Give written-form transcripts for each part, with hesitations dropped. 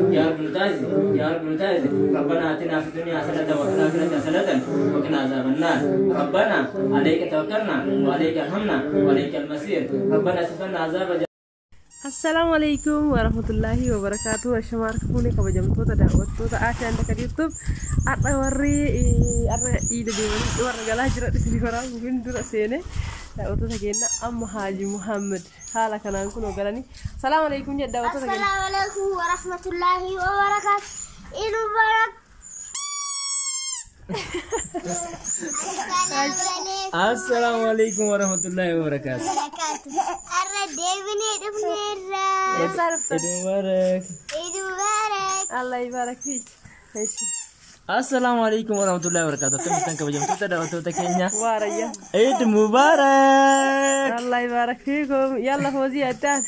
يا رب نتاز يا رب نتاز ربنا آتنا في الدنيا حسنة وفي الآخرة حسنة وقنا عذاب النار ربنا عليك توكلنا وعليك همنا وعليك المصير ربنا سفنا عذاب. السلام عليكم ورحمة الله وبركاته. الشمار كوني كبجمتو تدعوتو تأشان دك يوتيوب أنا وري إيد ديواني ورا جلا جرا دسني ورا ممكن درا سينه دعوتو تجينا أم حاجي محمد حالا كنا نكون وقالني السلام عليكم جد دعوتو تجينا. السلام عليكم ورحمة الله وبركاته. إيد مبارك. السلام عليكم ورحمة الله وبركاته. عيد مبارك. عيد مبارك. الله يبارك فيك. السلام عليكم ورحمة الله وبركاته. كم تنك بجمتو تدعوتو تكينيا. واريا. عيد مبارك. الله يبارك فيكم. يلا فوزي التان.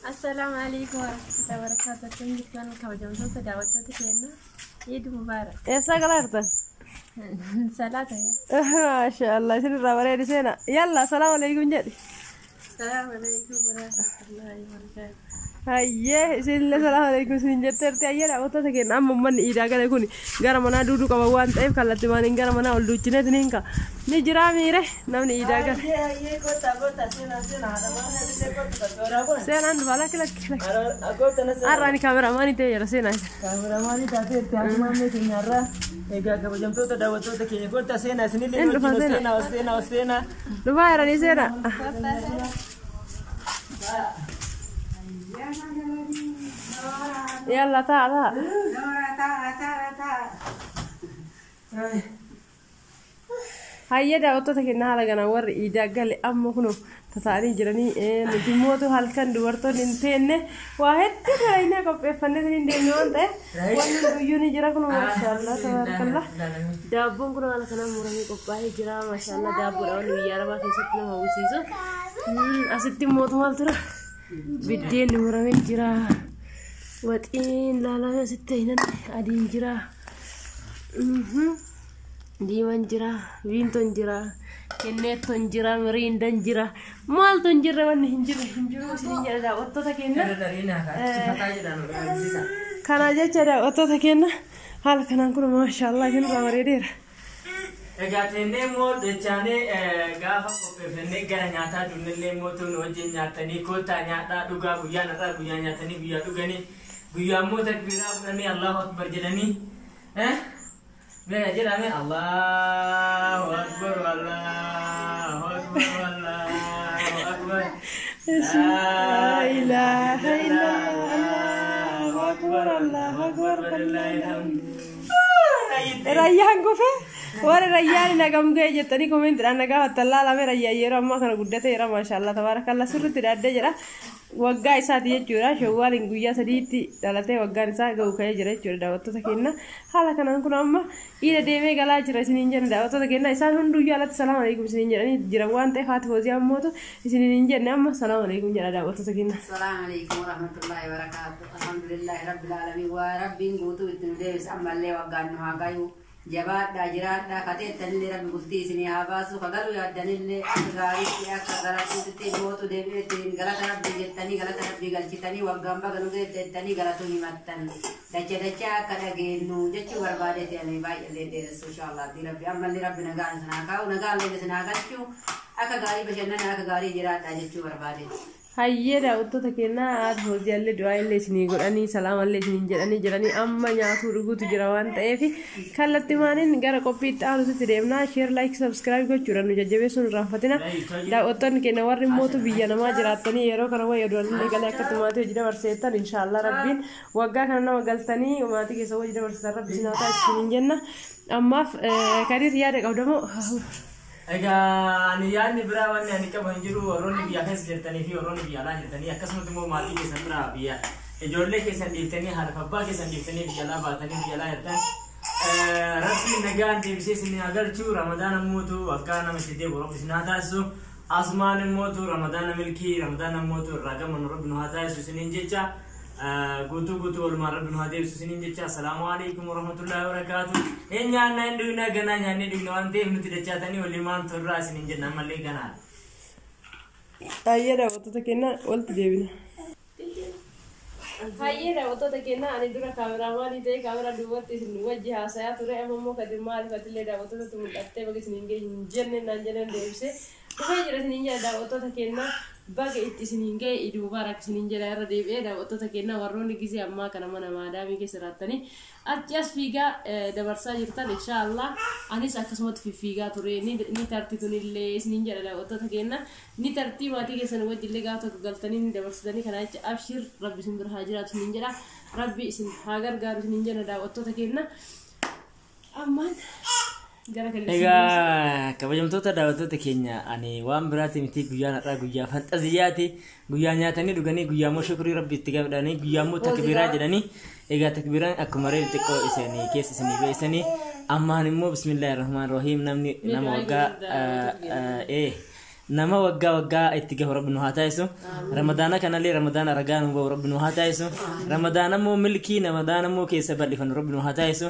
السلام عليكم ورحمة الله وبركاته. كم تنك بجمتو تدعوتو تكينيا. عيد مبارك. يا ساقلاقتا. صلاة ما شاء الله سن الرابرين سنة. يلا السلام عليكم جدي. السلام عليكم ورحمة الله وبركاته. هيه سن السلام عليكم سن جترتي أيه دعوتو تكين أم من إيدا كذا يكوني غير منا دودو كبوان تأيف كلا تمانين غير منا أول دوتشنة تنينكا نجرا ميره نمني إيدا كذا سنة نبلا كلا أراني كاميرا ماني تيجي رسينا كاميرا ماني تأثير تأكل مامي تنيارا إيجا كبجمتو تدعوتو تكينيا كنت سنة سنين لين وسنا لباي راني سنة يلا تعال هيا دعوتو تكينا هلا جنا ور إيدا قال أم كنو تساري جراني نتيموتو هالكن دورتو ننتينه واحد تراينا كوبي فنّن دينون ده وانا بيوني جرا كنو ما شاء الله تبارك الله دابون كنو على كنا مرامي كوباي جرا ما شاء الله دابون أول ويارا ما كيساتنا ما وسيسو أسيتي موتو مالترا بدين مرامي جرا واتين لا لا ستين أدين جرا ديوان جرا وينتون جرا كنيتون جرا مريندن جرا مالتون جرا ونهنجر سنجر دا وتو تكينا كان جاچا وتو تكينا حال كان كن ما شاء الله كن رامريدير egaatenne moo dechane gaafa qopheeffannee gara nyaataa dunnillee mootuun wajjin nyaatanii kootaa nyaadhaa dhugaa guyyaan irraa guyyaa nyaatanii guyyaa dhuganii guyyaa immoo takbiiraa fudhanii Allahu akbar jedhanii بيجي رامي الله أكبر الله أكبر الله أكبر لا إله إلا الله أكبر الله أكبر لله الحمد ريان كوفي ور ريان نعم جاي جتني كومنت أنا قاعد تطلع لامي ريان يرى ما كانوا قدرته يرى ما شاء الله تبارك الله سرت الأدى جرا وقاي ساتي جورا شوال إنجويا سديتي دلته وقاي سا جوكاي جرا جورا دعوتو تكينا حالا كنا نكون أما إذا ديمي قلا جرا سنينجر دعوتو تكينا إنسان هندو يلا السلام عليكم سنينجر أني جروان تهات فوزي أموتو سنينجر نعم السلام عليكم جرا دعوتو تكينا. السلام عليكم ورحمة الله وبركاته. الحمد لله رب العالمين ورب قوتو التنديس أما اللي وقعنها قايو جبات داجرات دا خطيت تنلي رب قلتي سني هاباسو فقالوا يا دنيل غاري يا غلطو تتيموتو دبيتين غلط رب جتني غلط رب غلطتني وغام بغلو جتني غلطو نيمتن دچا كدغينو جچ وربادت يعني باي اللي ديرس ان شاء الله دي رب اما اللي ربنا غان سناكاو نغال اللي سناكاچو اكا غاري بشنن اكا غاري جرات جچ وربادت هيا دعوتو تكينا عاد فوزي اللي دعاء اللي سني قراني سلام اللي سني جراني أما نياتو رغوتو جروان تأيفي خلت مانين غير كوبي تعالوا تدريمنا شير لايك سبسكرايب كجورا نججبه سن رافتنا دعوتن كنا ور موتو بيجانا ما جراتني يرو كنا ويدور نقلا كتماتي وجد ورسيتن إن شاء الله ربين وقع كنا وقلتني وما تيجي سوى وجد ورسيتن رب سناتا سنين جنة أما كارير يارك أو دمو أنا يعني برا واني أنا كبنجرو وروني بيا خس جرتني في وروني بيا لا جرتني أكسمت مو مالي كسندرا بيا إجولة كسنديتني هارفبا كسنديتني بيا لا باتني بيا لا جرتن ربي نجان تبسيس إني أقول شو رمضان موتو أفكارنا مسجد ورب سناتاسو أسمان موتو رمضان ملكي رمضان موتو رجع من رب نهاتاسو سنين جيتشا قوتو والمار رب نهاتي سنين جيتشا السلام عليكم ورحمة الله وبركاته إن يانا ندونا جنا يانا ندونا أنتي منتدى تاني واللي ما انتظر سنين جنا ملي جنا أيه ده وتتكلم قلت جيبنا Hayyee daawwattoota keenyaa ani dura kaameraamaanii ta'ee kaameraa duubatti isin wajji haasayaa ture amma immoo kadir maalifatillee daawwattootatti mul'attee bakka isin hin jenne naan jedhan deebisee dhufee jira isin jedha daawwattoota keenyaa bakka itti isin ga'e Eid Mubarak isin jedha irra deebi'ee daawwattoota keenyaa warroonni gisee ammaa kana mana maadaamii keessa jiraatanii achi as fiigaa dabarsaa jirtan inshaallah anis akkasumatti fiigaa ture ni tartitunillee isin jedha daawwattoota keenyaa ni tartii maatii keessan wajjillee gaafa tokko galtanii ni dabarsitanii kana jecha abshir rabbi isin bira haa jiraatu isin jedha rabbi isin haa gargaaru isin jedha daawwattoota keenyaa ammaan egaa kabajamtoota daawwattoota keenya ani waan biraati miti guyyaan har'aa guyyaa fantaziyaati guyyaa nyaatanii dhuganii guyyaa immoo shukrii rabbi itti gammadanii guyyaa immoo takbiiraa jedhanii egaa takbiiraan akkuma reefu xiqqoo isanii keessa isinii beeksanii ammaan immoo bismillahir rahmaanir rahiim namni nama waggaa nama waggaa itti gahu rabbi nu haa taasisu ramadaana kanallee ramadaana ragaa nu bahu rabbi nu haa taasisu ramadaana immoo milkii ramadaana immoo keessa bal'ifan rabbi nu haa taasisu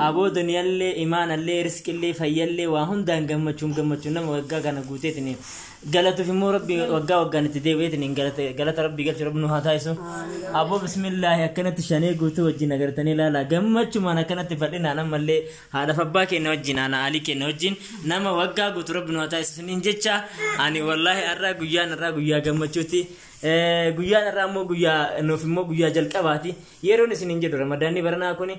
aboo duniyaallee imaanallee riskillee fayyallee waa hundaan gammachuun nama waggaa kana guuteetiniin galatuuf immoo rabbi waggaan itti deebi'eetiniin galata rabbi galchu rabbi nu haa taasisu aboo bismillaahi akkanatti shanee guutuu wajjin agartanii ilaala gammachumaan akkanatti bal'inaan ammallee haadhaaf abbaa keenya wajjin haana alii keenya wajjin nama waggaa guutuu rabbi nu haa taasisu niin jecha ani wallahi arraa guyyaa gammachuuti guyyaan arraa immoo guyyaa nuuf immoo guyyaa jalqabaati yeroon isiniin jedhu ramadaanni baranaa kuni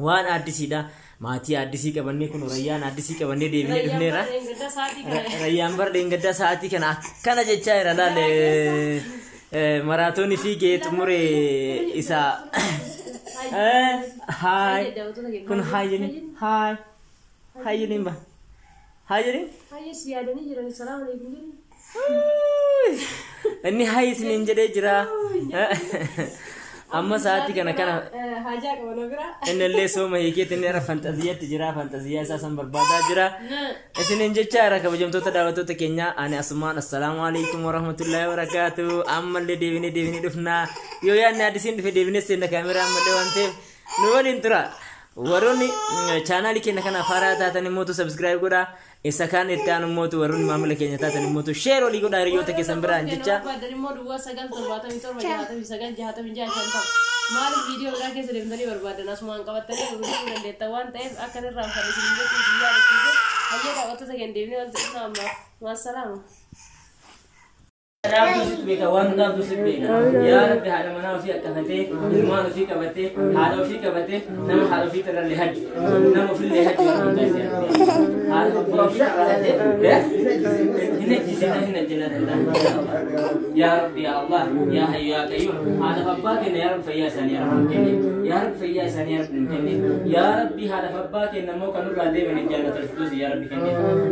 waan addisiidha maatii addisii qabannee kun rayyaan addisii qabannee deebinee dhufneera rayyaan bar dheengaddaa sa'aatii kana akkana jechaa jira laale maraatoonii fiigee xumure isa haay kun haay jedhin ba haay jedhin siyaadanii jiran salaam alaikum inni haay isiniin jedhee jira amma saati kana hajaa qabana bira innallee sooma hiikeetiin irra fantaziyaatti jira fantaziyaa isaa san barbaadaa jira isiniin jecha irra kabajamtoota daawwattoota keenya ani asumaan assalaamu alaikum warahmatullahi wabarakaatu ammallee deebinee dhufnaa yoo yaadni addisiin dhufe deebinee seenna kaameraa ammallee waan ta'eef nu waliin tura warroonni chaanaalii keenya kana faaraa taatan immoo subscribe godhaa isa kan itti aanu mootu warroonni maamila keenya taatan immoo share olii godhaa hiriyoota keessan biraan jecha maaliif viidiyoo biraa keessa deemtanii barbaadan asumaan qabattanii hubachuu dandeettan waan ta'eef akka irraan kan isin jedhu biyyaa dhaqsiise hayyee daawwattoota keenya deebinee walitti dhufna ammaaf maasalaama. Wanda Dusibika, Yarab had a Manafi at Kavate, Manafi Kavate, Hadafi Kavate, Nam Hadafi Lehad, Nam of Lehad, Yarab Allah, Yahayakayu, Hadabak and Yarab Fayas and Yarab Fayas and Yarab had a Fabak and Namokanura Devin in Janatal Yarab,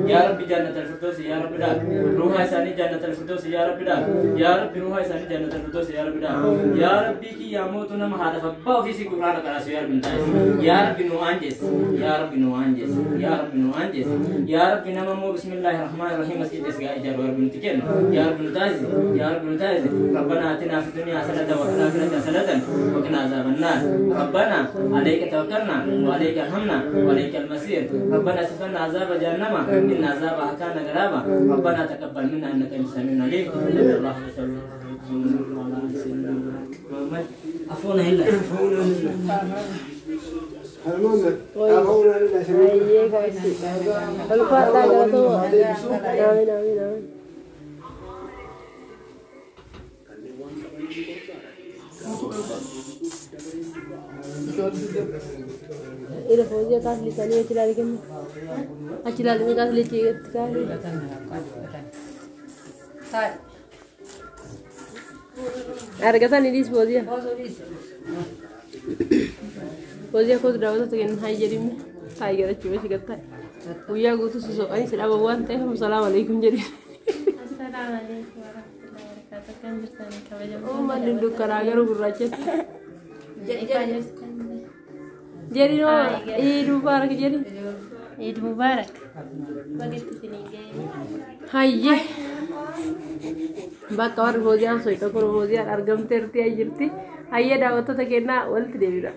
Yarab Janatal Futos, Yarab, Ruhas and Janatal Futos, Yarab. Ya Rabbi ruhai sani jannatul firdaus ya Rabbi ya Rabbi ki ya motu nam hada fabba ofisi Qur'an karasu ya Rabbi ya Rabbi nu anjes ya Rabbi nu anjes ya Rabbi nu anjes ya Rabbi namamu bismillahirrahmanirrahim asqides ga ijar wa Rabbi tiken ya Rabbi tazi rabbana atina fid dunya hasanatan wa fil akhirati hasanatan wa qina azaban nar rabbana alayka tawakkalna wa alayka hamna wa alayka al-masir rabbana sifna azab jahannama inna azabaha kana garaba rabbana taqabbal minna innaka antas samiul alim الله صلى الله عليه وسلم عفونا هلا إذا فوزي كاسلي ثانية تلالي كم أشيلالي كاسلي تيجي تكالي أرجعتني ليش فوزيا خود دعوته تكين هاي جريمة هاي جرت شو بس كتة ويا قلت سوسو أنا سلام أبوان تهم السلام عليكم جري السلام عليكم ورحمة الله وبركاته كم جرتني كوجب ما ندو كراجر وبرجت جري نو عيد مبارك جري عيد مبارك بقيت سنين هاي bakka warri hojiyaa soita kun hojiyaa argamteerti ayyirti hayya daawwattoota kennaa walitti deebina.